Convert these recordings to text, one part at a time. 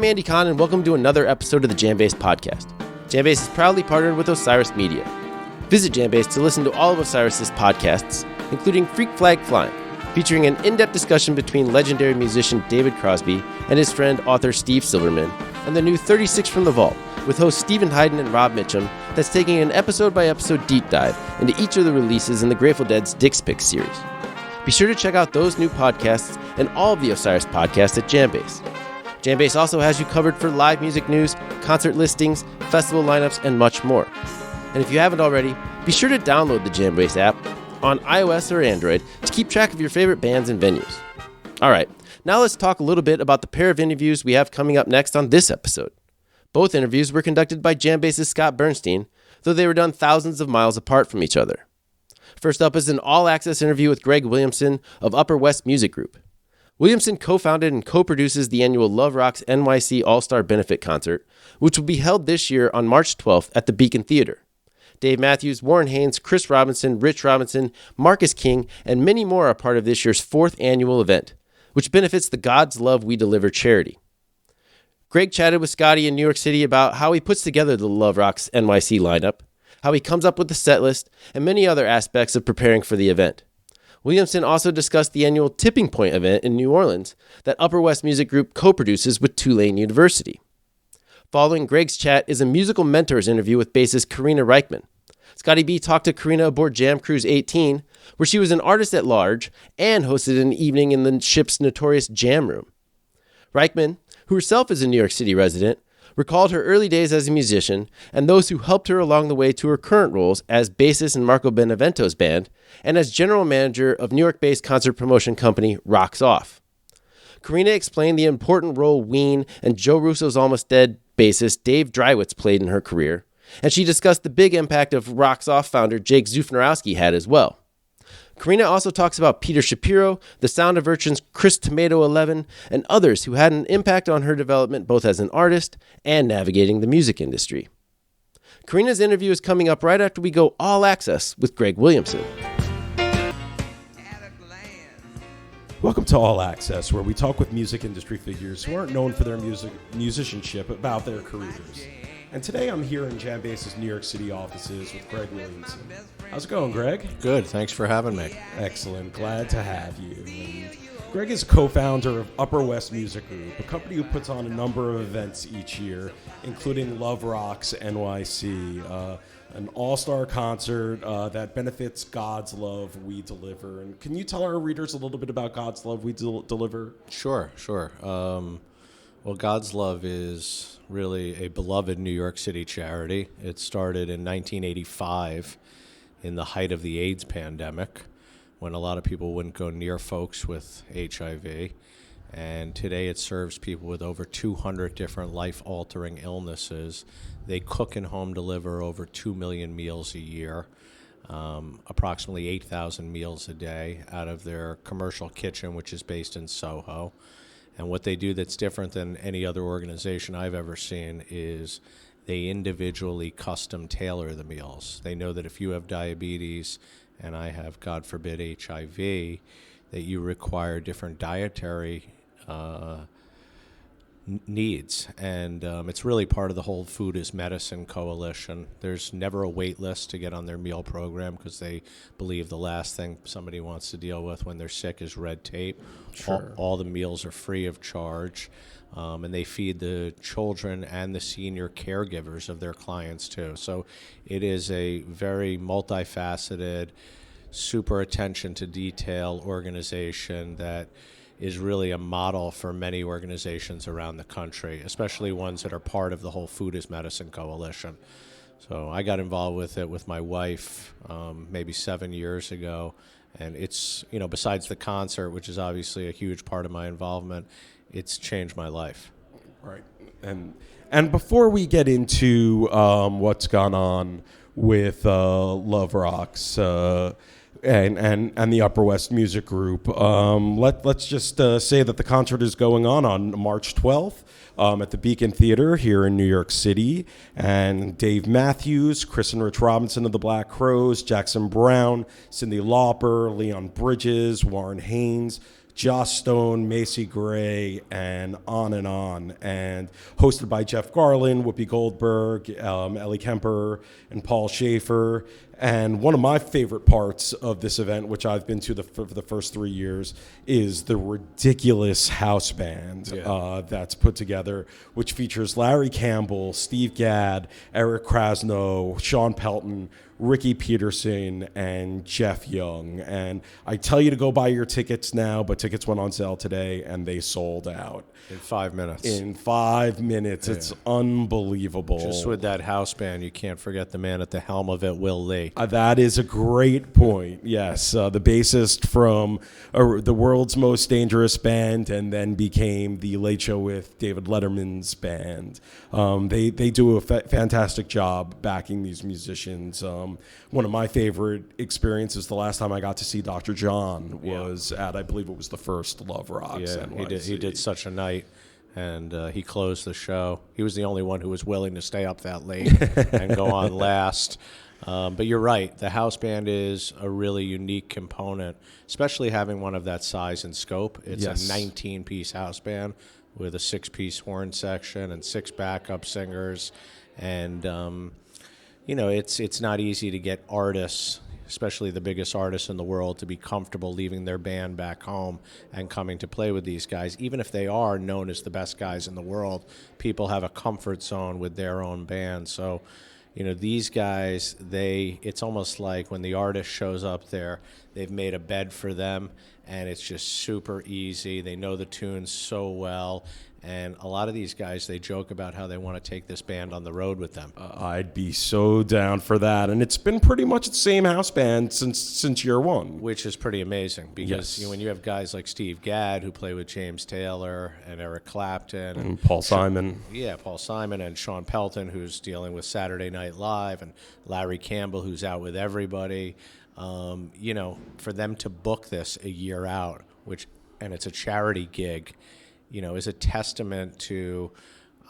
I'm Andy Kahn, and welcome to another episode of the JamBase podcast. JamBase is proudly partnered with Osiris Media. Visit JamBase to listen to all of Osiris's podcasts, including Freak Flag Flying, featuring an in-depth discussion between legendary musician David Crosby and his friend author Steve Silverman, and the new 36 from the Vault, with hosts Stephen Hayden and Rob Mitchum, that's taking an episode-by-episode deep dive into each of the releases in the Grateful Dead's Dick's Pick series. Be sure to check out those new podcasts and all of the Osiris podcasts at JamBase. JamBase also has you covered for live music news, concert listings, festival lineups, and much more. And if you haven't already, be sure to download the JamBase app on iOS or Android to keep track of your favorite bands and venues. All right, now let's talk a little bit about the pair of interviews we have coming up next on this episode. Both interviews were conducted by JamBase's Scott Bernstein, though they were done thousands of miles apart from each other. First up is an all-access interview with Greg Williamson of UpperWest Music Group. Williamson co-founded and co-produces the annual Love Rocks NYC All-Star Benefit Concert, which will be held this year on March 12th at the Beacon Theater. Dave Matthews, Warren Haynes, Chris Robinson, Rich Robinson, Marcus King, and many more are part of this year's fourth annual event, which benefits the God's Love We Deliver charity. Greg chatted with Scotty in New York City about how he puts together the Love Rocks NYC lineup, how he comes up with the set list, and many other aspects of preparing for the event. Williamson also discussed the annual Tipping Point event in New Orleans that UpperWest Music Group co-produces with Tulane University. Following Greg's chat is a musical mentors interview with bassist Karina Rykman. Scotty B talked to Karina aboard Jam Cruise 18, where she was an artist at large and hosted an evening in the ship's notorious Jam Room. Rykman, who herself is a New York City resident, recalled her early days as a musician and those who helped her along the way to her current roles as bassist in Marco Benevento's band and as general manager of New York-based concert promotion company Rocks Off. Karina explained the important role Ween and Joe Russo's Almost Dead bassist Dave Drywitz played in her career, and she discussed the big impact of Rocks Off founder Jake Zufnerowski had as well. Karina also talks about Peter Shapiro, the Sound of Urchin's Chris Tomato 11, and others who had an impact on her development both as an artist and navigating the music industry. Karina's interview is coming up right after we go all access with Greg Williamson. Welcome to All Access, where we talk with music industry figures who aren't known for their musicianship, about their careers. And today I'm here in JamBase's New York City offices with Greg Williamson. How's it going, Greg? Good, thanks for having me. Excellent, glad to have you. And Greg is co-founder of UpperWest Music Group, a company who puts on a number of events each year, including Love Rocks NYC, an all-star concert that benefits God's Love We Deliver. And can you tell our readers a little bit about God's Love We Deliver? Sure. Well, God's Love is really a beloved New York City charity. It started in 1985 in the height of the AIDS pandemic, when a lot of people wouldn't go near folks with HIV. And today it serves people with over 200 different life-altering illnesses. They cook and home deliver over 2 million meals a year, approximately 8,000 meals a day out of their commercial kitchen, which is based in Soho. And what they do that's different than any other organization I've ever seen is they individually custom tailor the meals. They know that if you have diabetes and I have, God forbid, HIV, that you require different dietary needs. And it's really part of the whole Food is Medicine coalition. There's never a wait list to get on their meal program because they believe the last thing somebody wants to deal with when they're sick is red tape. Sure. All the meals are free of charge. And they feed the children and the senior caregivers of their clients too. So it is a very multifaceted, super attention to detail organization that is really a model for many organizations around the country, especially ones that are part of the whole Food is Medicine coalition. So I got involved with it with my wife maybe 7 years ago. And it's, besides the concert, which is obviously a huge part of my involvement, it's changed my life. Right. And before we get into what's gone on with Love Rocks and the UpperWest Music Group, let's just say that the concert is going on March 12th at the Beacon Theater here in New York City. And Dave Matthews, Chris and Rich Robinson of the Black Crowes, Jackson Brown, Cyndi Lauper, Leon Bridges, Warren Haynes, Joss Stone, Macy Gray, and on, and hosted by Jeff Garlin, Whoopi Goldberg, Ellie Kemper, and Paul Schaefer. And one of my favorite parts of this event, which I've been to for the first 3 years, is the ridiculous house band that's put together, which features Larry Campbell, Steve Gadd, Eric Krasno, Sean Pelton, Ricky Peterson, and Jeff Young. And I tell you to go buy your tickets now, but tickets went on sale today, and they sold out. In 5 minutes. In 5 minutes. Yeah. It's unbelievable. Just with that house band, you can't forget the man at the helm of it, Will Lee. That is a great point. Yes, the bassist from the world's most dangerous band, and then became the Late Show with David Letterman's band. They do a fantastic job backing these musicians. One of my favorite experiences, the last time I got to see Dr. John, was at, I believe it was the first Love Rocks NYC. He did such a night. And he closed the show. He was the only one who was willing to stay up that late and go on last. But you're right. The house band is a really unique component, especially having one of that size and scope. It's a 19-piece house band with a 6-piece horn section and 6 backup singers. And, it's not easy to get artists, especially the biggest artists in the world, to be comfortable leaving their band back home and coming to play with these guys. Even if they are known as the best guys in the world, people have a comfort zone with their own band. So, these guys, it's almost like when the artist shows up there, they've made a bed for them, and it's just super easy. They know the tunes so well. And a lot of these guys, they joke about how they want to take this band on the road with them. I'd be so down for that. And it's been pretty much the same house band since year one. Which is pretty amazing because when you have guys like Steve Gadd, who play with James Taylor and Eric Clapton. And Paul Simon. Yeah, Paul Simon and Sean Pelton, who's dealing with Saturday Night Live, and Larry Campbell, who's out with everybody. For them to book this a year out, and it's a charity gig, is a testament to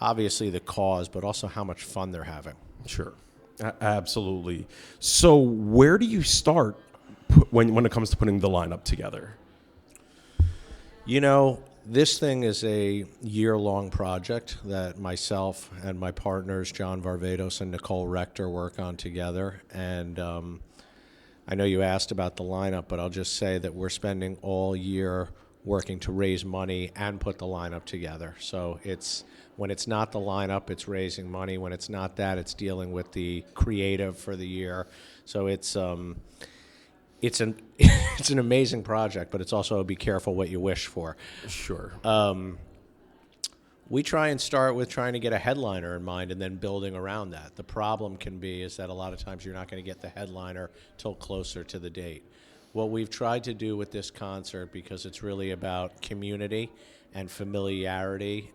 obviously the cause, but also how much fun they're having. Sure. Absolutely. So where do you start when it comes to putting the lineup together? This thing is a year-long project that myself and my partners, John Varvatos and Nicole Rector, work on together. And I know you asked about the lineup, but I'll just say that we're spending all year working to raise money and put the lineup together. So when it's not the lineup, it's raising money. When it's not that, it's dealing with the creative for the year. So it's an it's an amazing project, but it's also be careful what you wish for. Sure. We try and start with trying to get a headliner in mind and then building around that. The problem can be is that a lot of times you're not going to get the headliner till closer to the date. What we've tried to do with this concert, because it's really about community and familiarity,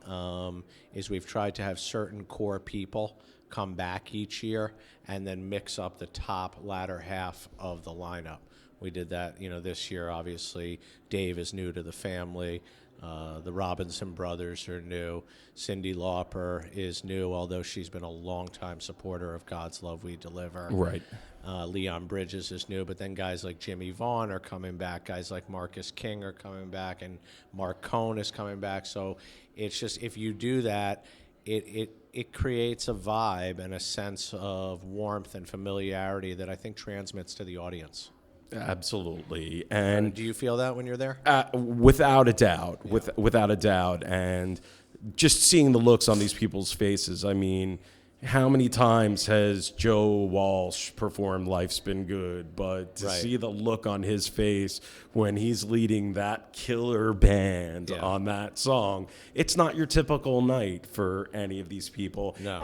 is we've tried to have certain core people come back each year and then mix up the top latter half of the lineup. We did that, this year. Obviously, Dave is new to the family. The Robinson brothers are new. Cyndi Lauper is new, although she's been a longtime supporter of God's Love We Deliver. Right. Leon Bridges is new, but then guys like Jimmy Vaughn are coming back. Guys like Marcus King are coming back, and Mark Cohn is coming back. So it's just, if you do that, it creates a vibe and a sense of warmth and familiarity that I think transmits to the audience. Absolutely. And do you feel that when you're there? Without a doubt. Yeah. Without a doubt. And just seeing the looks on these people's faces. I mean, how many times has Joe Walsh performed Life's Been Good? But to see the look on his face when he's leading that killer band on that song, it's not your typical night for any of these people. No.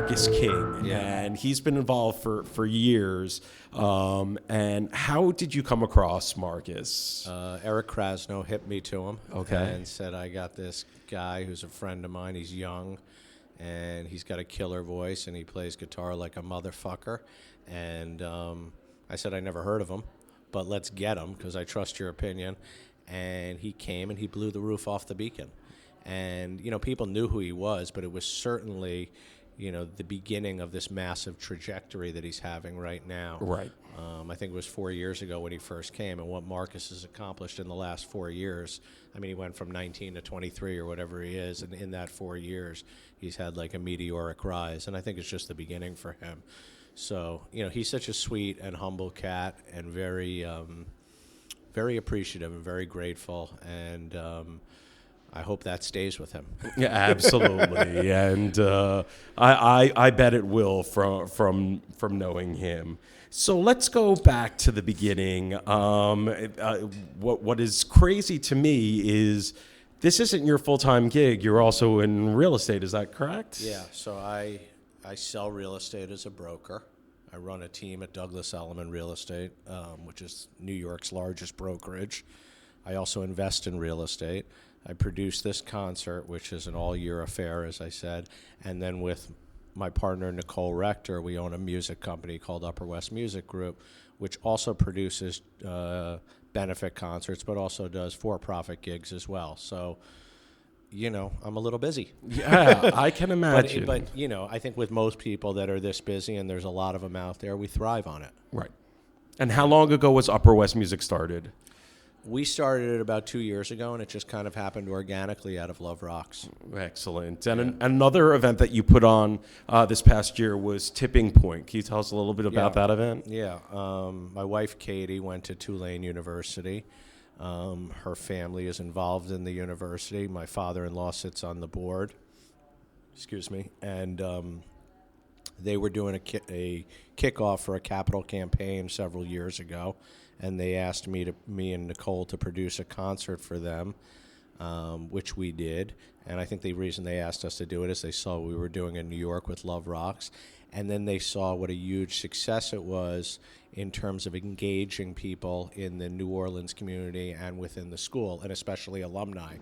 Marcus King, Yeah. and he's been involved for years. And how did you come across Marcus? Eric Krasno hit me to him Okay. and said, I got this guy who's a friend of mine. He's young, and he's got a killer voice, and he plays guitar like a motherfucker. And I said, I never heard of him, but let's get him because I trust your opinion. And he came, and he blew the roof off the Beacon. And, people knew who he was, but it was certainly, the beginning of this massive trajectory that he's having right now. Right. I think it was 4 years ago when he first came, and what Marcus has accomplished in the last 4 years. I mean, he went from 19 to 23 or whatever he is, and in that 4 years, he's had like a meteoric rise, and I think it's just the beginning for him. So, he's such a sweet and humble cat, and very, very appreciative and very grateful, and I hope that stays with him. Yeah, absolutely, and I bet it will from knowing him. So let's go back to the beginning. What is crazy to me is this isn't your full-time gig. You're also in real estate. Is that correct? Yeah. So I sell real estate as a broker. I run a team at Douglas Elliman Real Estate, which is New York's largest brokerage. I also invest in real estate. I produce this concert, which is an all-year affair, as I said, and then with my partner, Nicole Rector, we own a music company called UpperWest Music Group, which also produces benefit concerts, but also does for-profit gigs as well. So, I'm a little busy. Yeah, I can imagine. But I think with most people that are this busy, and there's a lot of them out there, we thrive on it. Right. And how long ago was UpperWest Music started? We started it about 2 years ago, and it just kind of happened organically out of Love Rocks. Excellent. And another event that you put on this past year was Tipping Point. Can you tell us a little bit about that event? Yeah. My wife, Katie, went to Tulane University. Her family is involved in the university. My father-in-law sits on the board. Excuse me. And they were doing a kickoff for a capital campaign several years ago. And they asked me and Nicole to produce a concert for them, which we did. And I think the reason they asked us to do it is they saw what we were doing in New York with Love Rocks. And then they saw what a huge success it was in terms of engaging people in the New Orleans community and within the school, and especially alumni.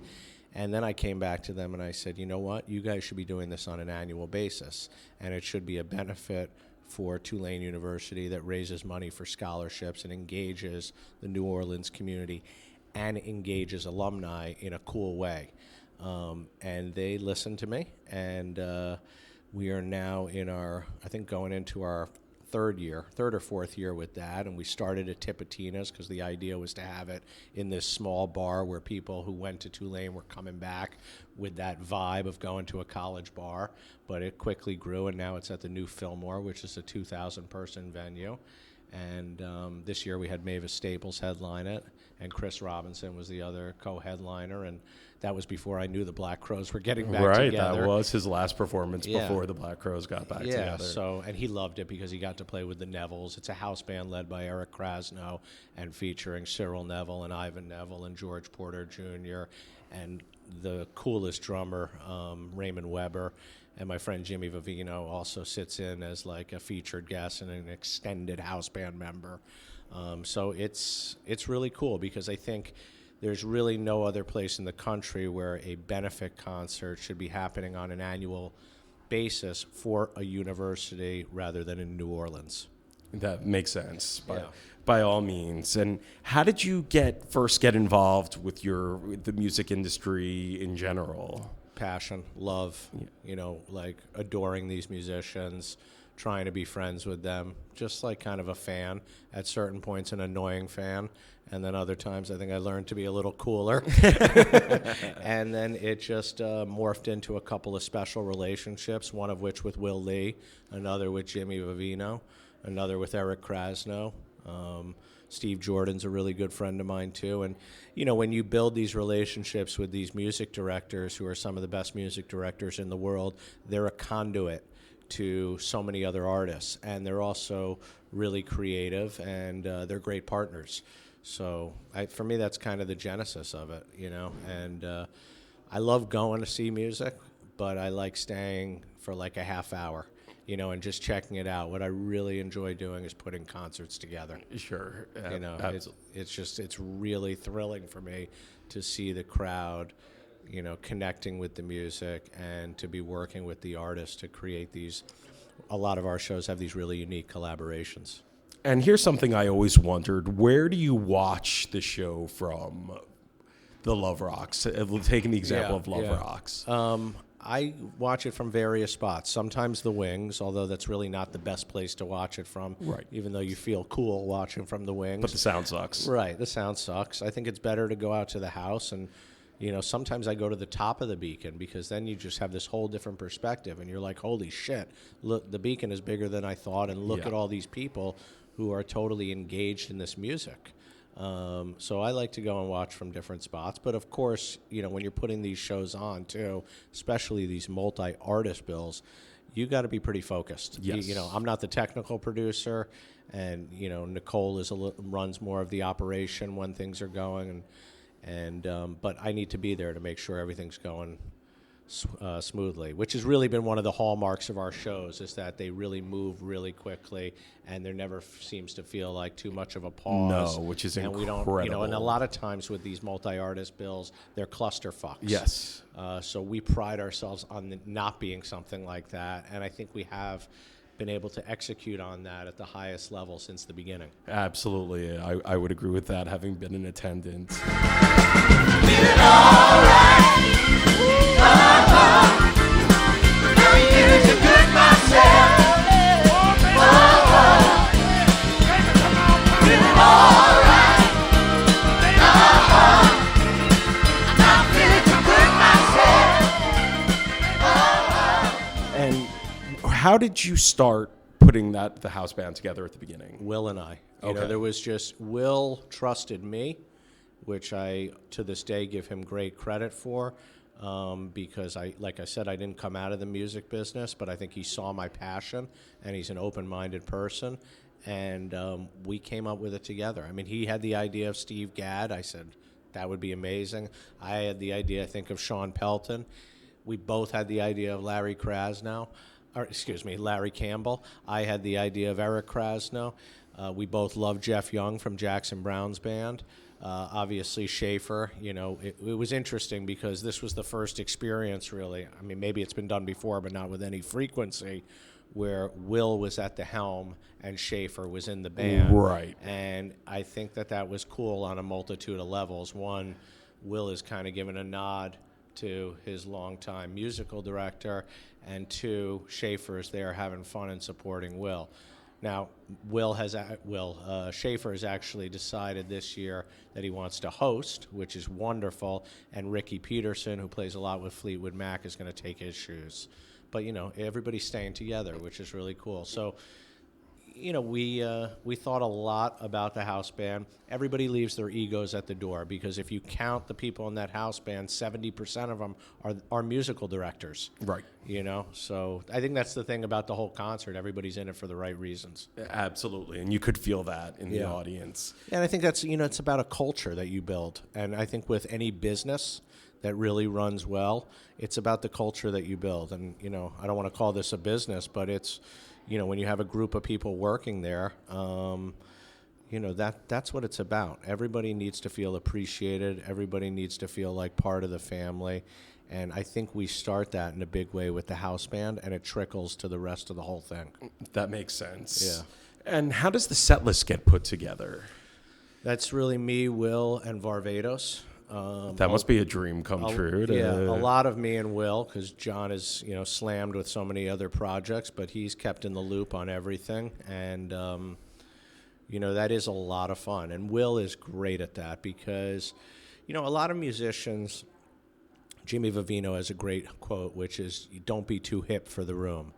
And then I came back to them and I said, you know what? You guys should be doing this on an annual basis. And it should be a benefit for Tulane University that raises money for scholarships and engages the New Orleans community and engages alumni in a cool way. And they listened to me, and we are now going into our third or fourth year with that, and we started at Tipitina's because the idea was to have it in this small bar where people who went to Tulane were coming back with that vibe of going to a college bar, but it quickly grew, and now it's at the new Fillmore, which is a 2,000-person venue, and this year we had Mavis Staples headline it, and Chris Robinson was the other co-headliner, and that was before I knew the Black Crowes were getting back together. That was his last performance before the Black Crowes got back together. Yeah, and he loved it because he got to play with the Nevilles. It's a house band led by Eric Krasno and featuring Cyril Neville and Ivan Neville and George Porter Jr. and the coolest drummer, Raymond Weber. And my friend Jimmy Vivino also sits in as like a featured guest and an extended house band member. So it's really cool because I think there's really no other place in the country where a benefit concert should be happening on an annual basis for a university rather than in New Orleans. That makes sense. By all means. And how did you first get involved with the music industry in general? Passion, love, like adoring these musicians, trying to be friends with them, just like kind of a fan. At certain points, an annoying fan. And then other times, I think I learned to be a little cooler. And then it just morphed into a couple of special relationships, one of which with Will Lee, another with Jimmy Vivino, another with Eric Krasno. Steve Jordan's a really good friend of mine, too. And, when you build these relationships with these music directors who are some of the best music directors in the world, they're a conduit to so many other artists. And they're also really creative, and they're great partners. So for me, that's kind of the genesis of it, And I love going to see music, but I like staying for like a half hour and just checking it out. What I really enjoy doing is putting concerts together. Sure. It's really thrilling for me to see the crowd, connecting with the music and to be working with the artists to create these. A lot of our shows have these really unique collaborations. And here's something I always wondered. Where do you watch the show from, the Love Rocks? Taking the example of Love Rocks. I watch it from various spots. Sometimes the wings, although that's really not the best place to watch it from. Right. Even though you feel cool watching from the wings. But the sound sucks. Right. The sound sucks. I think it's better to go out to the house and, sometimes I go to the top of the beacon because then you just have this whole different perspective and you're like, holy shit, look, the beacon is bigger than I thought, and look at all these people who are totally engaged in this music. So I like to go and watch from different spots. But of course, when you're putting these shows on too, especially these multi-artist bills, you got to be pretty focused. Yes. I'm not the technical producer, and Nicole runs more of the operation when things are going, but I need to be there to make sure everything's going smoothly, which has really been one of the hallmarks of our shows, is that they really move really quickly, and there never seems to feel like too much of a pause. No, which is incredible. We don't, and a lot of times with these multi-artist bills, they're clusterfucks. Yes. So we pride ourselves on not being something like that, and I think we have been able to execute on that at the highest level since the beginning. Absolutely. I would agree with that, having been in attendance. And how did you start putting the house band together at the begining? Will and I. Okay. There was just, Will trusted me, which I, to this day, give him great credit for, because like I said, I didn't come out of the music business, but I think he saw my passion, and he's an open-minded person, and we came up with it together. I mean, he had the idea of Steve Gadd. I said, that would be amazing. I had the idea, I think, of Sean Pelton. We both had the idea of Larry Campbell. I had the idea of Eric Krasno. We both love Jeff Young from Jackson Brown's band. Obviously, Schaefer, it was interesting because this was the first experience, really. I mean, maybe it's been done before, but not with any frequency, where Will was at the helm and Schaefer was in the band. Right. And I think that was cool on a multitude of levels. One, Will is kind of giving a nod to his longtime musical director, and two, Schaefer is there having fun and supporting Will. Now, Schaefer has actually decided this year that he wants to host, which is wonderful, and Ricky Peterson, who plays a lot with Fleetwood Mac, is going to take his shoes. But, everybody's staying together, which is really cool. So, we thought a lot about the house band. Everybody leaves their egos at the door, because if you count the people in that house band, 70% of them are musical directors. Right. So I think that's the thing about the whole concert. Everybody's in it for the right reasons. Absolutely. And you could feel that in the audience. And I think that's, it's about a culture that you build. And I think with any business that really runs well, it's about the culture that you build. And, I don't want to call this a business, but it's, when you have a group of people working there, that's what it's about. Everybody needs to feel appreciated. Everybody needs to feel like part of the family. And I think we start that in a big way with the house band, and it trickles to the rest of the whole thing. That makes sense. Yeah. And how does the set list get put together? That's really me, Will, and Varvatos. That must be a dream come true. A lot of me and Will, because John is slammed with so many other projects, but he's kept in the loop on everything, and that is a lot of fun. And Will is great at that because a lot of musicians. Jimmy Vivino has a great quote, which is, "Don't be too hip for the room."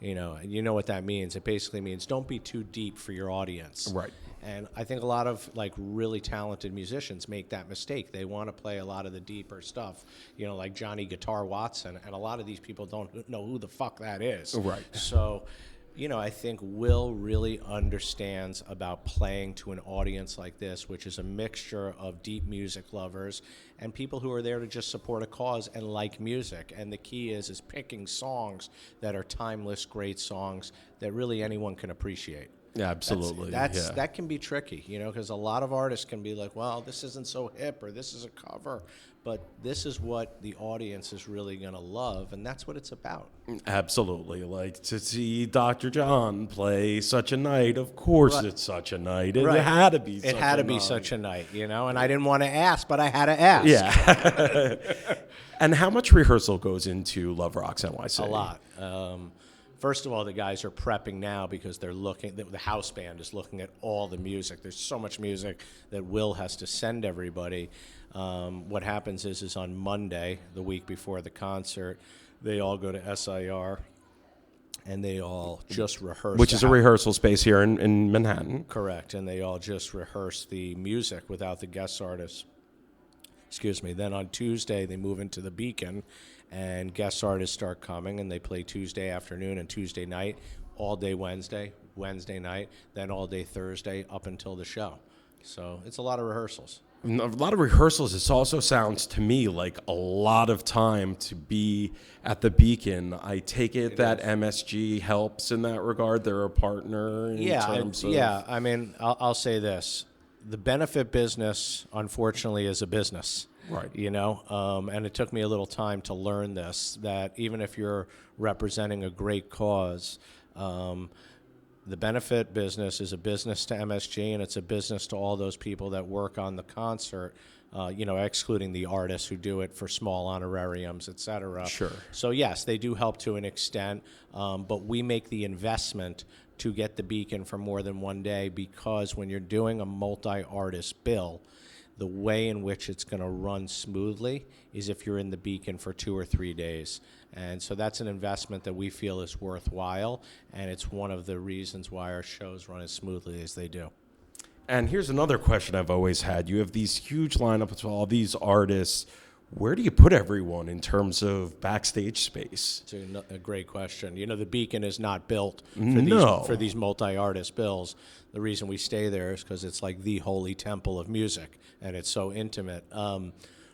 And you know what that means. It basically means don't be too deep for your audience. Right. And I think a lot of really talented musicians make that mistake. They want to play a lot of the deeper stuff, like Johnny Guitar Watson, and a lot of these people don't know who the fuck that is. Right. So, I think Will really understands about playing to an audience like this, which is a mixture of deep music lovers and people who are there to just support a cause and like music. And the key is picking songs that are timeless, great songs that really anyone can appreciate. Yeah, absolutely. That can be tricky, because a lot of artists can be like, well, this isn't so hip or this is a cover. But this is what the audience is really going to love, and that's what it's about. Absolutely. Like to see Dr. John play Such a Night, of course it's such a night. It had to be such a night. It had to be such a night, and I didn't want to ask, but I had to ask. Yeah. And how much rehearsal goes into Love Rocks NYC? A lot. First of all, the guys are prepping now because they're looking, the house band is looking at all the music. There's so much music that Will has to send everybody. What happens is on Monday, the week before the concert, they all go to SIR and they all just rehearse. Which is a rehearsal space here in Manhattan. Correct. And they all just rehearse the music without the guest artists. Excuse me. Then on Tuesday, they move into the Beacon and guest artists start coming and they play Tuesday afternoon and Tuesday night, all day Wednesday night, then all day Thursday up until the show. So it's a lot of rehearsals. A lot of rehearsals. It also sounds to me like a lot of time to be at the Beacon. I take it that MSG helps in that regard. They're a partner in terms of... Yeah, I mean, I'll say this. The benefit business, unfortunately, is a business. Right. And it took me a little time to learn this, that even if you're representing a great cause, the benefit business is a business to MSG, and it's a business to all those people that work on the concert, excluding the artists who do it for small honorariums, et cetera. Sure. So, yes, they do help to an extent, but we make the investment to get the Beacon for more than one day because when you're doing a multi-artist bill, the way in which it's going to run smoothly is if you're in the Beacon for 2 or 3 days. And so that's an investment that we feel is worthwhile, and it's one of the reasons why our shows run as smoothly as they do. And here's another question I've always had. You have these huge lineups of all these artists. Where do you put everyone in terms of backstage space? It's a great question. The Beacon is not built for these multi-artist bills. The reason we stay there is because it's like the holy temple of music, and it's so intimate.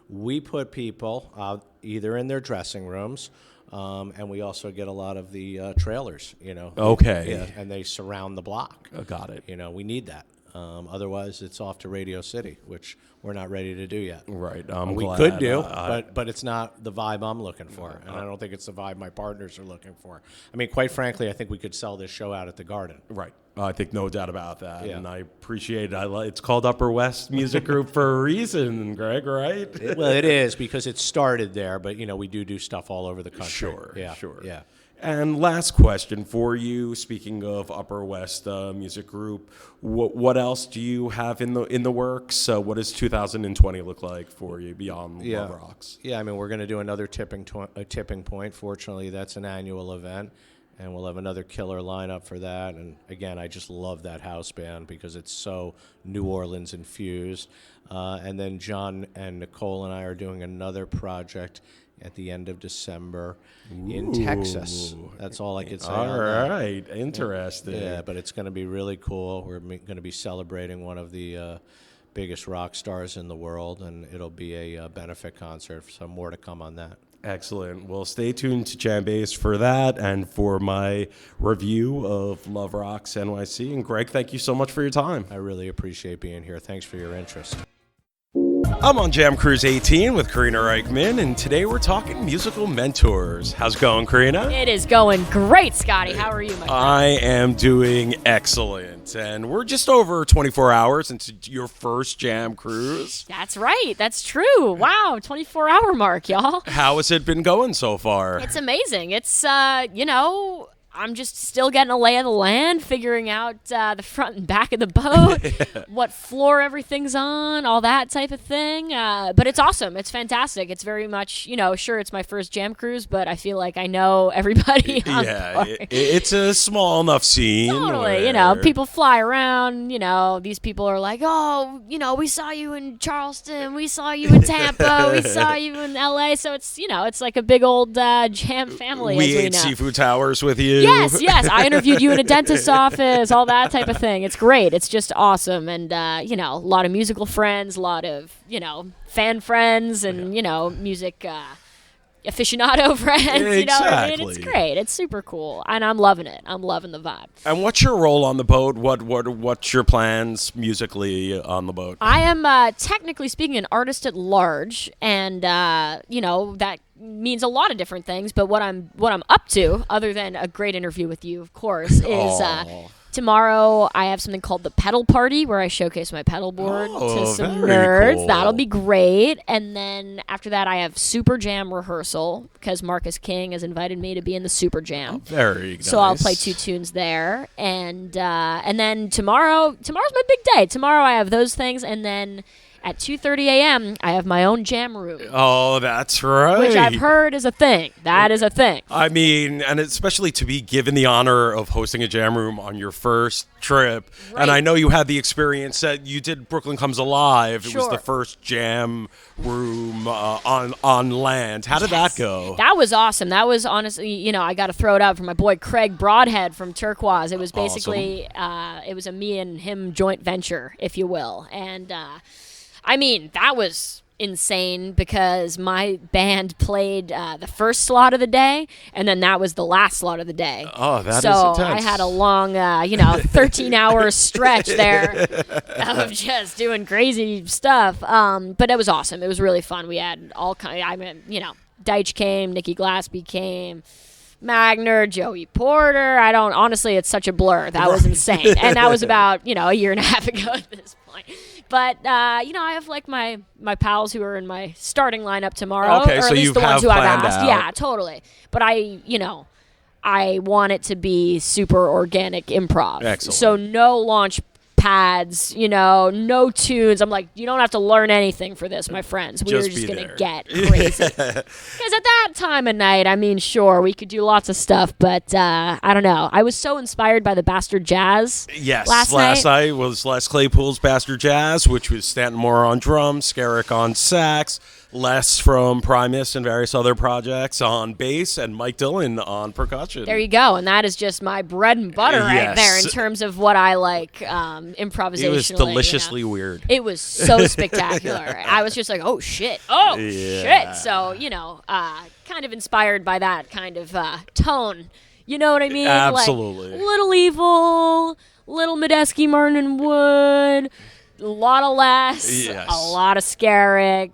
We put people either in their dressing rooms, and we also get a lot of the trailers, Okay. Yeah, and they surround the block. Got it. We need that. Otherwise, it's off to Radio City, which we're not ready to do yet. Right. We could do, but it's not the vibe I'm looking for, and I don't think it's the vibe my partners are looking for. I mean, quite frankly, I think we could sell this show out at the Garden. Right. I think no doubt about that, yeah. And I appreciate it. It's called UpperWest Music Group for a reason, Greg, right? Well, it is because it started there, but, we do stuff all over the country. Sure, yeah. sure. Yeah. And last question for you. Speaking of UpperWest Music Group, what else do you have in the works? What does 2020 look like for you beyond Love Rocks? Yeah, I mean, we're going to do another tipping point. Fortunately, that's an annual event, and we'll have another killer lineup for that. And again, I just love that house band because it's so New Orleans infused. And then John and Nicole and I are doing another project at the end of December in Texas. That's all I could say. All right. Interesting. Yeah, but it's going to be really cool. We're going to be celebrating one of the biggest rock stars in the world, and it'll be a benefit concert, so more to come on that. Excellent. Well, stay tuned to JamBase for that and for my review of Love Rocks NYC. And Greg, thank you so much for your time. I really appreciate being here. Thanks for your interest. I'm on Jam Cruise 18 with Karina Rykman, and today we're talking musical mentors. How's it going, Karina? It is going great, Scotty. How are you, my friend? I am doing excellent, and we're just over 24 hours into your first Jam Cruise. That's right. That's true. Wow, 24-hour mark, y'all. How has it been going so far? It's amazing. It's, I'm just still getting a lay of the land, figuring out the front and back of the boat, what floor everything's on, all that type of thing. But it's awesome. It's fantastic. It's very much, sure, it's my first Jam Cruise, but I feel like I know everybody on board. It's a small enough scene. Totally. People fly around. These people are like, oh, we saw you in Charleston. We saw you in Tampa. We saw you in L.A. So it's, it's like a big old Jam family. We as we ate know. seafood towers with you. Yes. I interviewed you in a dentist's office, all that type of thing. It's great. It's just awesome. And, a lot of musical friends, a lot of, fan friends and, music aficionado friends. Exactly. You know what I mean? It's great. It's super cool. And I'm loving it. I'm loving the vibe. And what's your role on the boat? What's your plans musically on the boat? I am, technically speaking, an artist at large. And, that means a lot of different things. But what I'm up to, other than a great interview with you, of course, is tomorrow I have something called the Pedal Party where I showcase my pedal board to some nerds. Cool. That'll be great. And then after that I have Super Jam rehearsal because Marcus King has invited me to be in the Super Jam. Very nice. So I'll play 2 tunes there. And then tomorrow's my big day. Tomorrow I have those things, and then at 2:30 a.m., I have my own jam room. Oh, that's right. Which I've heard is a thing. That is a thing. I mean, and especially to be given the honor of hosting a jam room on your first trip. Right. And I know you had the experience that you did Brooklyn Comes Alive. It was Sure. the first jam room on land. How did that go? That was awesome. That was honestly, I got to throw it out for my boy Craig Broadhead from Turquoise. It was basically, it was a me and him joint venture, if you will. And, that was insane because my band played the first slot of the day, and then that was the last slot of the day. Oh, that is so intense. I had a long, 13-hour stretch there of just doing crazy stuff. But it was awesome. It was really fun. We had all kind. Deitch came, Nikki Glaspie came, Magner, Joey Porter. Honestly, it's such a blur. That was insane. And that was about, a year and a half ago at this point. But, I have like my pals who are in my starting lineup tomorrow. Okay, or so at least you the ones have who I've planned asked. out. Yeah, totally. But I want it to be super organic improv. Excellent. So no launch pads, no tunes. I'm like, you don't have to learn anything for this, my friends. We're just going to get crazy. Because at that time of night, sure, we could do lots of stuff, but I don't know. I was so inspired by the Bastard Jazz. Yes, last night was Les Claypool's Bastard Jazz, which was Stanton Moore on drums, Skerrick on sax, Les from Primus and various other projects on bass, and Mike Dillon on percussion. There you go, and that is just my bread and butter right Yes. there in terms of what I like improvisationally. It was deliciously weird. It was so spectacular. I was just like, oh, shit. Shit. So, kind of inspired by that kind of tone. You know what I mean? Absolutely. Like, Little Evil, Little Medeski, Martin and Wood, a lot of Les, Yes. a lot of Skerrick.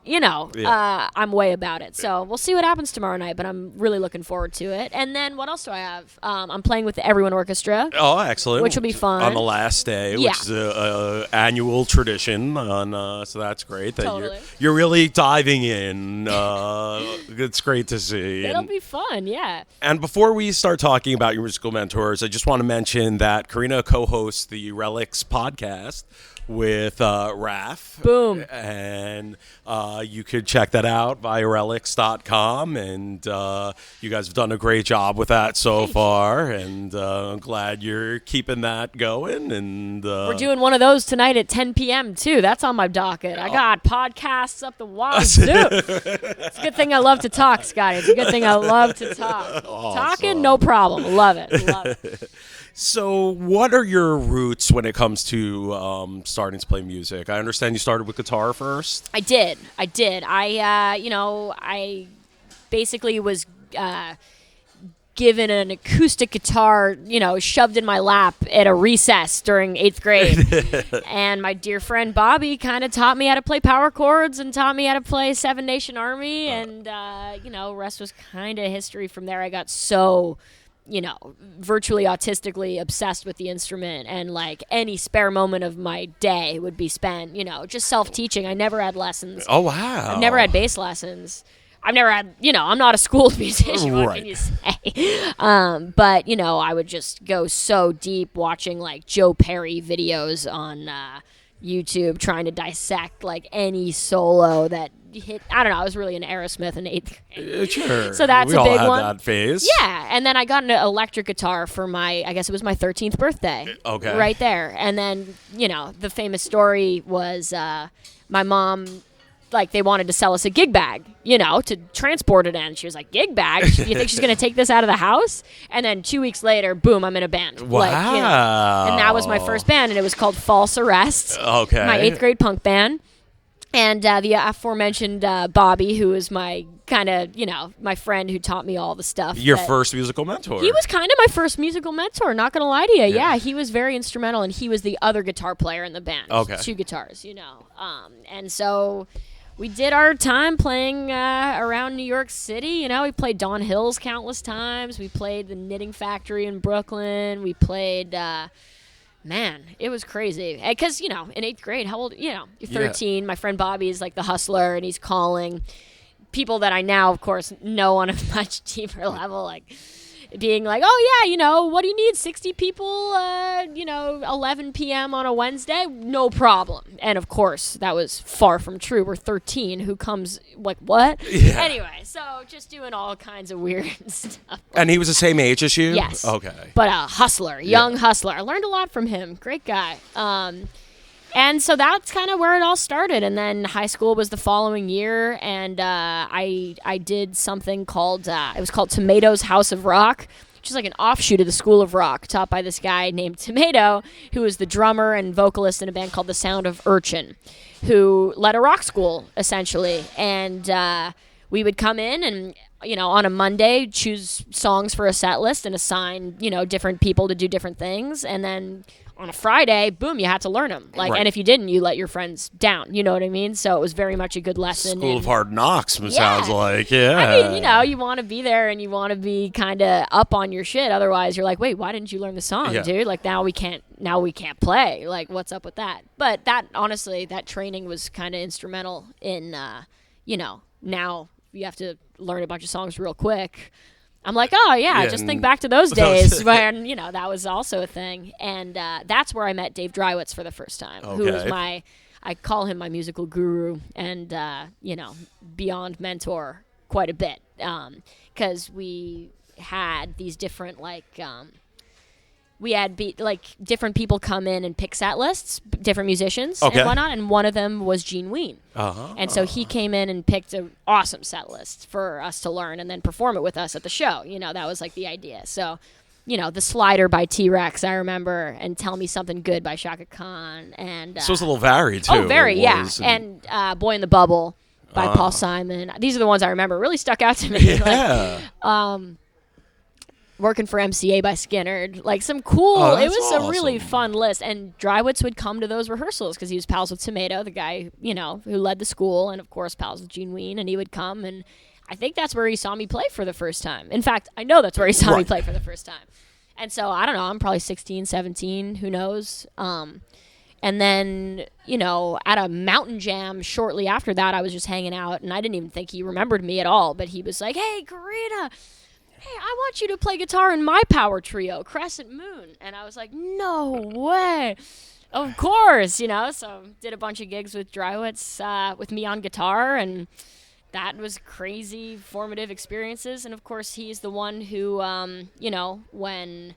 I'm way about it. So we'll see what happens tomorrow night, but I'm really looking forward to it. And then what else do I have? I'm playing with the Everyone Orchestra. Oh, excellent. Which will be fun. On the last day, Yeah. which is a annual tradition. So that's great. That Totally. you're really diving in. It's great to see. It'll be fun, yeah. And before we start talking about your musical mentors, I just want to mention that Karina co-hosts the Relics podcast with Raph. Boom. And you could check that out via relics.com. And you guys have done a great job with that so far. And I'm glad you're keeping that going. And We're doing one of those tonight at 10 p.m. too. That's on my docket. I got podcasts up the wazoo. It's a good thing I love to talk, Scotty. It's a good thing I love to talk. Awesome. Talking, no problem. Love it. Love it. So what are your roots when it comes to starting to play music? I understand you started with guitar first. I did. I basically was given an acoustic guitar, shoved in my lap at a recess during 8th grade. And my dear friend Bobby kind of taught me how to play power chords and taught me how to play Seven Nation Army. And, rest was kind of history from there. I got so virtually autistically obsessed with the instrument, and like any spare moment of my day would be spent, just self-teaching. I never had lessons. Oh, wow. I've never had bass lessons. I've never had, I'm not a schooled musician, what Right. can you say? But, I would just go so deep watching like Joe Perry videos on YouTube, trying to dissect like any solo that hit. I don't know. I was really into Aerosmith in 8th grade. Sure. So that's we a all big had one. that phase. Yeah, and then I got an electric guitar for I guess it was my 13th birthday. Okay. Right there. And then, the famous story was my mom like they wanted to sell us a gig bag, to transport it in. She was like, gig bag? Do you think she's going to take this out of the house? And then 2 weeks later, boom, I'm in a band. Wow. And that was my first band, and it was called False Arrest. Okay. My 8th grade punk band. And the aforementioned Bobby, who was my kind of, my friend who taught me all the stuff. Your first musical mentor. He was kind of my first musical mentor, not going to lie to you. Yeah, he was very instrumental, and he was the other guitar player in the band. Okay. 2 guitars, And so we did our time playing around New York City. We played Dawn Hills countless times. We played the Knitting Factory in Brooklyn. We played... Man, it was crazy. Because, in 8th grade, how old, you're 13. Yeah. My friend Bobby is like the hustler, and he's calling people that I now, of course, know on a much deeper level, like being like, oh, yeah, what do you need? 60 people, 11 p.m. on a Wednesday? No problem. And, of course, that was far from true. We're 13. Who comes, like, what? Yeah. Anyway, so just doing all kinds of weird stuff. And he was the same age as you? Yes. Okay. But a hustler, young hustler. I learned a lot from him. Great guy. And so that's kind of where it all started. And then high school was the following year, and I did something called, it was called Tomato's House of Rock, which is like an offshoot of the School of Rock, taught by this guy named Tomato, who was the drummer and vocalist in a band called The Sound of Urchin, who led a rock school, essentially. And we would come in and, on a Monday, choose songs for a set list and assign, different people to do different things. And then on a Friday, boom, you had to learn them. Right. And if you didn't, you let your friends down. You know what I mean? So it was very much a good lesson. School of Hard Knocks, sounds like. Yeah. I mean, you want to be there and you want to be kind of up on your shit. Otherwise, you're like, wait, why didn't you learn the song, dude? Like, now we can't play. Like, what's up with that? But that, honestly, that training was kind of instrumental in, now you have to learn a bunch of songs real quick. I'm like, oh, yeah, just think back to those days when, that was also a thing. And that's where I met Dave Drywitz for the first time, who was I call him my musical guru and, beyond mentor quite a bit. Because we had these different, we had different people come in and pick set lists, different musicians and whatnot, and one of them was Gene Ween. Uh-huh. And so he came in and picked an awesome set list for us to learn and then perform it with us at the show. That was like the idea. So, The Slider by T-Rex, I remember, and Tell Me Something Good by Shaka Khan. And so it's a little varied, too. Oh, very, yeah. And Boy in the Bubble by Paul Simon. These are the ones I remember. Really stuck out to me. Yeah. Working for MCA by Skinnerd, like some cool. It was awesome. A really fun list, and Drywitz would come to those rehearsals because he was pals with Tomato, the guy who led the school, and of course pals with Gene Ween, and he would come, and I think that's where he saw me play for the first time. In fact, I know that's where he saw me play for the first time, and so I don't know. I'm probably 16, 17, who knows? And then at a mountain jam shortly after that, I was just hanging out, and I didn't even think he remembered me at all, but he was like, "Hey, Karina. Hey, I want you to play guitar in my power trio, Crescent Moon." And I was like, no way. Of course, So did a bunch of gigs with Drywitz with me on guitar, and that was crazy formative experiences. And, of course, he's the one who, when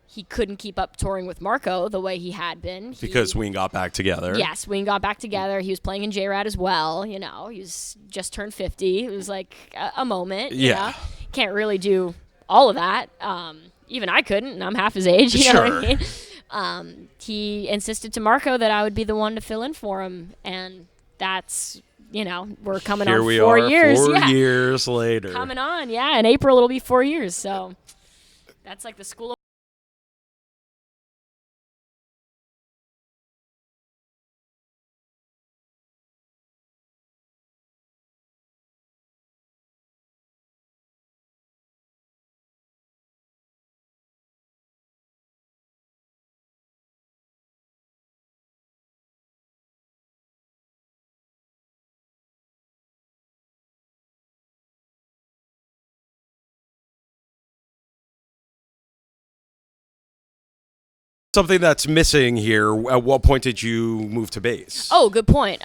he couldn't keep up touring with Marco the way he had been. Because Ween got back together. Yes, Ween got back together. He was playing in J-Rad as well. He was just turned 50. It was like a moment. Yeah. Can't really do all of that. Even I couldn't, and I'm half his age. You know what I mean? He insisted to Marco that I would be the one to fill in for him, and that's, we're coming on 4 years. 4 years later. Coming on, yeah. In April, it'll be 4 years. So that's like the school of Something that's missing here. At what point did you move to bass? Oh, good point.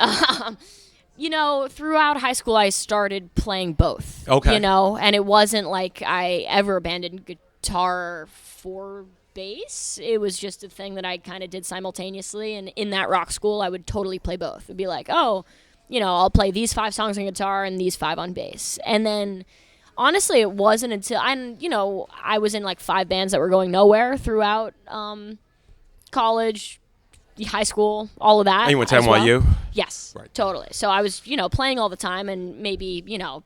Throughout high school, I started playing both. Okay. And it wasn't like I ever abandoned guitar for bass. It was just a thing that I kind of did simultaneously. And in that rock school, I would totally play both. It'd be like, oh, I'll play these 5 songs on guitar and these 5 on bass. And then honestly, it wasn't until I was in like 5 bands that were going nowhere throughout college, high school, all of that. And you went to as NYU? Well. Yes, Right. totally. So I was, playing all the time and maybe,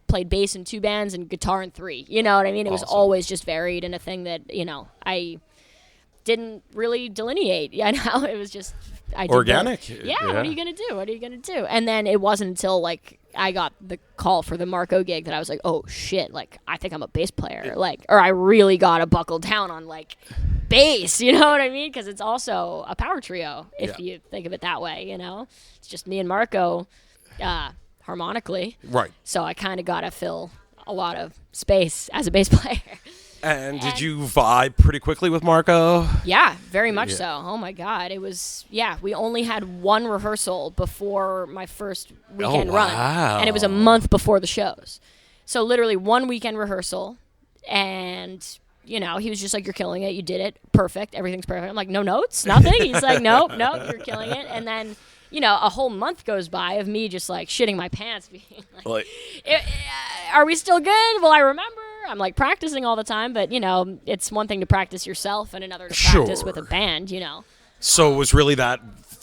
played bass in 2 bands and guitar in 3. You know what I mean? It was always just varied and a thing that, I didn't really delineate. It was just I did organic. Yeah, what are you going to do? And then it wasn't until like I got the call for the Marco gig that I was like, oh shit, like I think I'm a bass player. Or I really got to buckle down on like bass, you know what I mean? Because it's also a power trio if you think of it that way, It's just me and Marco harmonically. Right. So I kind of got to fill a lot of space as a bass player. And did you vibe pretty quickly with Marco? Yeah, very much so. Oh my God. It was, we only had 1 rehearsal before my first weekend run. And it was a month before the shows. So literally 1 weekend rehearsal. And, he was just like, you're killing it. You did it. Perfect. Everything's perfect. I'm like, no notes? Nothing? He's like, nope, you're killing it. And then, a whole month goes by of me just like shitting my pants. Being like, are we still good? Will I remember? I'm like practicing all the time, but it's one thing to practice yourself and another to practice with a band, So it was really that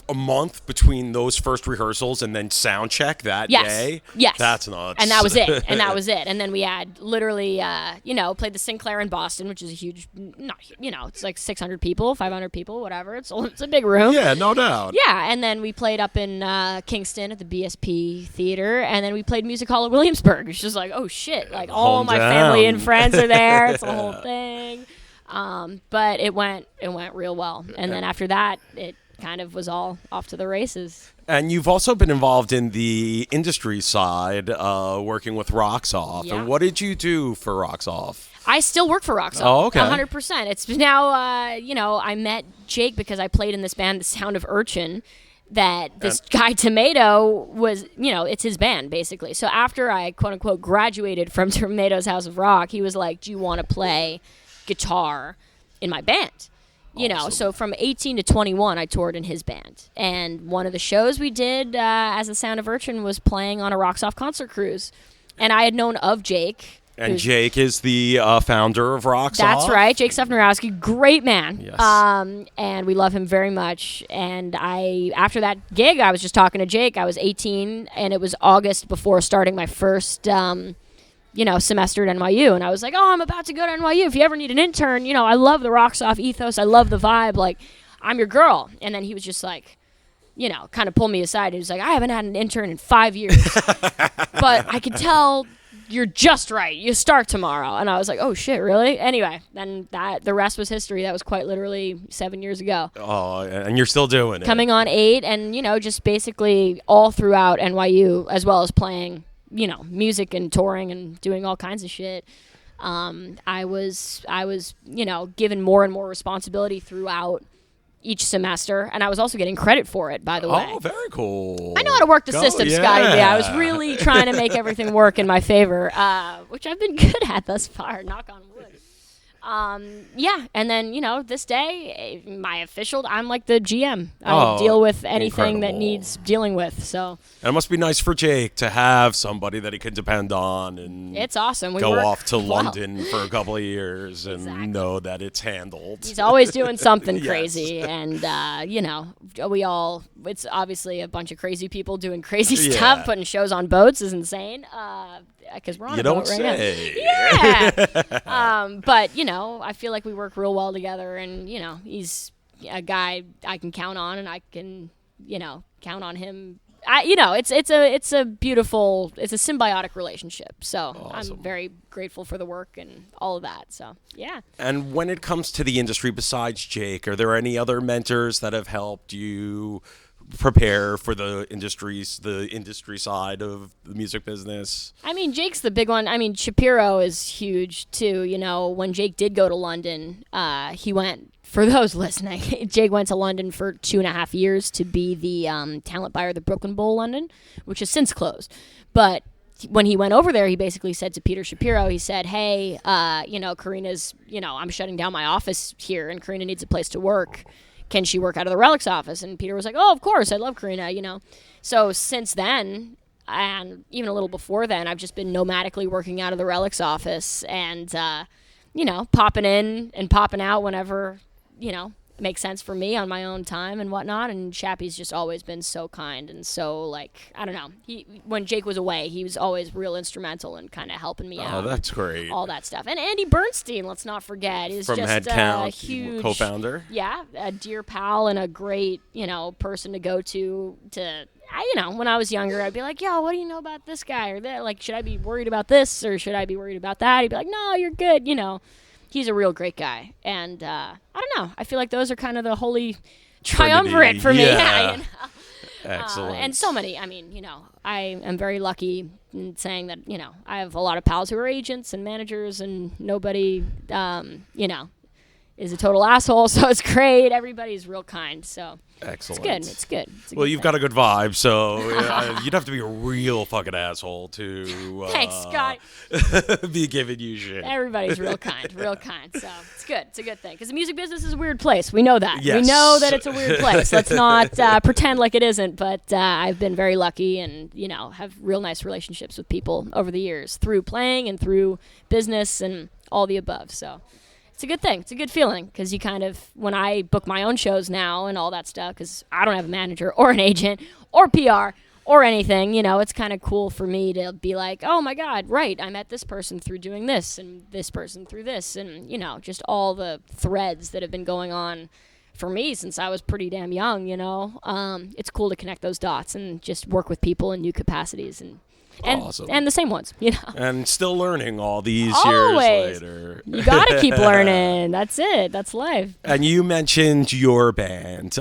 a month between those first rehearsals and then sound check that day? Yes. That's nuts. And that was it. And then we had literally, played the Sinclair in Boston, which is a huge, it's like 600 people, 500 people, whatever. It's a big room. Yeah, no doubt. Yeah, and then we played up in Kingston at the BSP Theater, and then we played Music Hall at Williamsburg. It's just like, oh shit, like all my family and friends are there. It's a whole thing. But it went real well. And then after that, it kind of was all off to the races. And you've also been involved in the industry side, working with Rocks Off. Yeah. And what did you do for Rocks Off? I still work for Rocks Off. Oh, okay. 100%. It's now, I met Jake because I played in this band, The Sound of Urchin, that this guy Tomato was, it's his band, basically. So after I, quote-unquote, graduated from Tomato's House of Rock, he was like, do you want to play guitar in my band? So from 18 to 21, I toured in his band. And one of the shows we did as The Sound of Urchin was playing on a Rocks Off concert cruise. And I had known of Jake. And Jake is the founder of Rocks Off? That's right. Jake Stefnorowski, great man. Yes. And we love him very much. And after that gig, I was just talking to Jake. I was 18, and it was August before starting my first semester at NYU, and I was like, oh, I'm about to go to NYU. If you ever need an intern, I love the Rocks Off ethos. I love the vibe. Like, I'm your girl. And then he was just like, kind of pulled me aside. He was like, I haven't had an intern in 5 years, but I could tell you're just right. You start tomorrow. And I was like, oh shit, really? Anyway, then the rest was history. That was quite literally 7 years ago. Oh, and you're still doing it. Coming on 8, and, just basically all throughout NYU, as well as playing music and touring and doing all kinds of shit. I was given more and more responsibility throughout each semester, and I was also getting credit for it, by the way. Oh, very cool. I know how to work the system, Scotty. Yeah, I was really trying to make everything work in my favor, which I've been good at thus far, knock on wood. And then, this day, I'm like the GM. I deal with anything that needs dealing with, so. And it must be nice for Jake to have somebody that he can depend on and it's awesome. We go work off to well. London for a couple of years and know that it's handled. He's always doing something Yes. crazy, and, it's obviously a bunch of crazy people doing crazy stuff, putting shows on boats is insane. Because we're on a boat right now. Yeah. But, I feel like we work real well together, and, he's a guy I can count on, and I can, count on him. It's a beautiful, it's a symbiotic relationship. So awesome. I'm very grateful for the work and all of that. So, yeah. And when it comes to the industry, besides Jake, are there any other mentors that have helped you prepare for the industry side of the music business? I mean, Jake's the big one. I mean, Shapiro is huge too. When Jake did go to London, he went, for those listening, Jake went to London for 2.5 years to be the talent buyer of the Brooklyn Bowl London, which has since closed. But when he went over there, he basically said to Peter Shapiro, he said, hey, Karina's, I'm shutting down my office here, and Karina needs a place to work. Can she work out of the Relics office? And Peter was like, oh, of course. I love Karina, So since then, and even a little before then, I've just been nomadically working out of the Relics office and, popping in and popping out whenever, it makes sense for me on my own time and whatnot. And Chappie's just always been so kind and so, I don't know. When Jake was away, he was always real instrumental in kind of helping me out. Oh, that's great. All that stuff. And Andy Bernstein, let's not forget, is From just Headcount, a huge co-founder. Yeah, a dear pal and a great, person to go to. When I was younger, I'd be like, yo, what do you know about this guy or that? Like, should I be worried about this or should I be worried about that? He'd be like, no, you're good, He's a real great guy. And I don't know. I feel like those are kind of the holy triumvirate for me. Yeah. Excellent. And so many. I mean, I am very lucky in saying that, I have a lot of pals who are agents and managers and nobody, is a total asshole. So it's great. Everybody's real kind. So excellent. It's good. Well, you've got a good vibe, so you'd have to be a real fucking asshole to Thanks, Scott. be giving you shit. Everybody's real kind. So it's good. It's a good thing because the music business is a weird place. We know that. Yes. We know that it's a weird place. Let's not pretend like it isn't. But I've been very lucky and, have real nice relationships with people over the years through playing and through business and all the above. So it's a good thing. It's a good feeling because you kind of, when I book my own shows now and all that stuff, because I don't have a manager or an agent or PR or anything, it's kind of cool for me to be like, oh my God, right, I met this person through doing this and this person through this and, just all the threads that have been going on for me since I was pretty damn young, It's cool to connect those dots and just work with people in new capacities and awesome. And the same ones, And still learning all these Always. years later. You gotta keep learning. That's it. That's life. And you mentioned your band.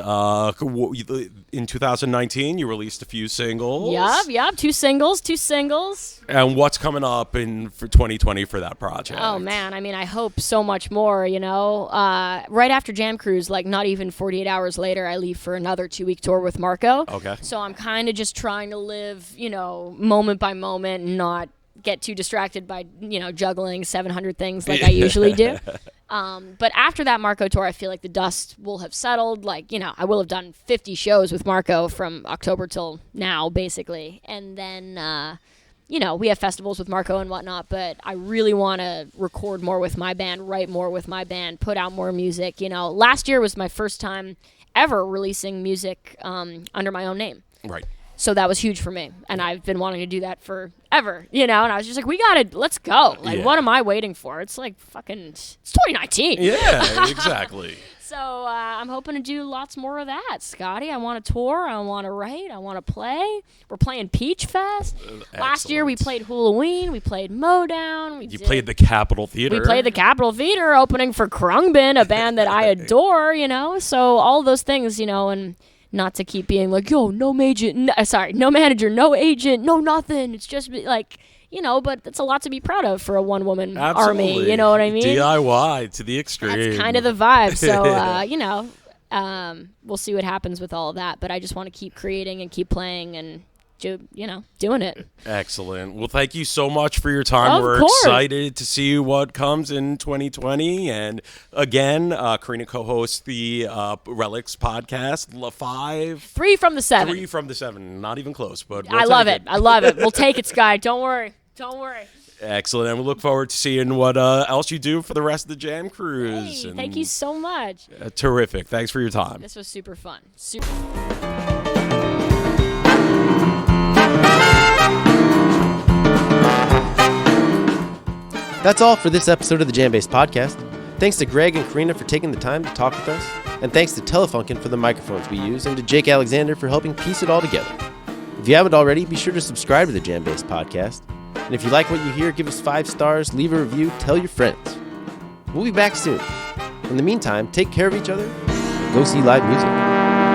In 2019, you released a few singles. Yup. Two singles. And what's coming up for 2020 for that project? Oh, man. I mean, I hope so much more, Right after Jam Cruise, not even 48 hours later, I leave for another 2-week tour with Marco. Okay. So I'm kind of just trying to live, moment by moment and not get too distracted by, juggling 700 things like I usually do. But after that Marco tour, I feel like the dust will have settled. I will have done 50 shows with Marco from October till now, basically. And then, we have festivals with Marco and whatnot, but I really want to record more with my band, write more with my band, put out more music. Last year was my first time ever releasing music under my own name. Right. So that was huge for me. And I've been wanting to do that forever, and I was just like, let's go. What am I waiting for? It's it's 2019. Yeah, exactly. So I'm hoping to do lots more of that, Scotty. I want to tour. I want to write. I want to play. We're playing Peach Fest. Last year we played Halloween. We played Modown. You played the Capitol Theater. We played the Capitol Theater opening for Krungbin, a band that I adore, So all those things, and not to keep being like, yo, no manager, no agent, no nothing. It's just but it's a lot to be proud of for a one-woman army. You know what I mean? DIY to the extreme. That's kind of the vibe. So, we'll see what happens with all of that. But I just want to keep creating and keep playing and, doing it. Excellent. Well, thank you so much for your time. We're excited to see what comes in 2020. And again, Karina co-hosts the Relics podcast, 3 from the 7. 3 from the 7. Not even close, but I love it. I love it. We'll take it, Sky. Don't worry. Excellent. And we look forward to seeing what else you do for the rest of the Jam Cruise. Hey, thank you so much. Terrific. Thanks for your time. This was super fun. That's all for this episode of the JamBase podcast. Thanks to Greg and Karina for taking the time to talk with us, and thanks to Telefunken for the microphones we use, and to Jake Alexander for helping piece it all together. If you haven't already, be sure to subscribe to the JamBase podcast. And if you like what you hear, give us 5 stars, leave a review, tell your friends. We'll be back soon. In the meantime, take care of each other, and go see live music.